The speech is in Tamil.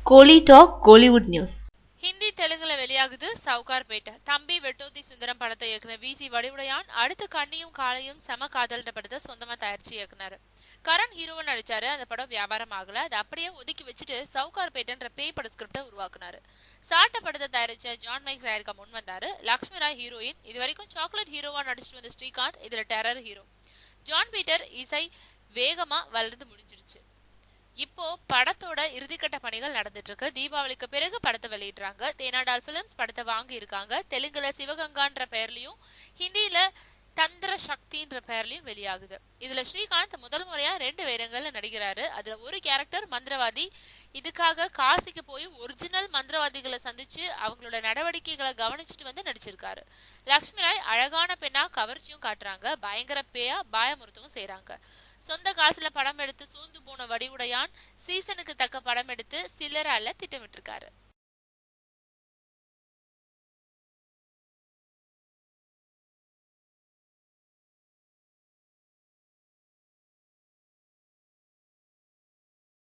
கோலி டாக் கோலிவுட் நியூஸ். ஹிந்தி தெலுங்குல வெளியாகுது சவுகார்பேட்டை. தம்பி வெட்டோத்தி சுந்தரம் படத்தை இயக்குனர் வி.சி. வடிவுடையான் அடுத்து கண்ணியும் காளையும் செம காதல்ன்ற படத்தை சொந்தமா தயாரிச்சு இயக்குனாரு. கரண் ஹீரோவா நடிச்சாரு. அந்த படம் வியாபாரம் ஆகல. அதை அப்படியே ஒதுக்கி வச்சுட்டு சவுகார்பேட்டன்ற பேய் பட ஸ்கிரிப்டை உருவாக்குனாரு. சாட்ட படத்தை தயாரிச்ச ஜான் மைக்ஸ் தயாரிக்க முன் வந்தாரு. லக்ஷ்மி ராய் ஹீரோயின். இது வரைக்கும் சாக்லேட் ஹீரோவா நடிச்சிட்டு வந்த ஸ்ரீகாந்த் இதுல டெரர் ஹீரோ. ஜான் பீட்டர் இசை வேகமா வளர்ந்து முடிஞ்சிருச்சு. இப்போ படத்தோட இறுதிக்கட்ட பணிகள் நடந்துட்டு இருக்கு. தீபாவளிக்கு பிறகு படத்தை வெளியிடுறாங்க. தேனாடால் பிலிம்ஸ் படத்தை வாங்கி இருக்காங்க. தெலுங்குல சிவகங்கான்ற பெயர்லயும் ஹிந்தியில தந்திர சக்தின்ற பெயர்லயும் வெளியாகுது. இதுல ஸ்ரீகாந்த் முதல் முறையா 2 வேடங்கள்ல நடிக்கிறாரு. அதுல ஒரு கேரக்டர் மந்திரவாதி. இதுக்காக காசிக்கு போய் ஒரிஜினல் மந்திரவாதிகளை சந்திச்சு அவங்களோட நடவடிக்கைகளை கவனிச்சுட்டு வந்து நடிச்சிருக்காரு. லக்ஷ்மி ராய் அழகான பெண்ணா கவர்ச்சியும் காட்டுறாங்க. பயங்கர பேயா பயமுறுத்தவும் செய்யறாங்க. சொந்த காசுல படம் எடுத்து சோர்ந்து போன வடிவுடையான் சீசனுக்கு தக்க படம் எடுத்து சில்லற அல்ல திட்டமிட்டிருக்காரு.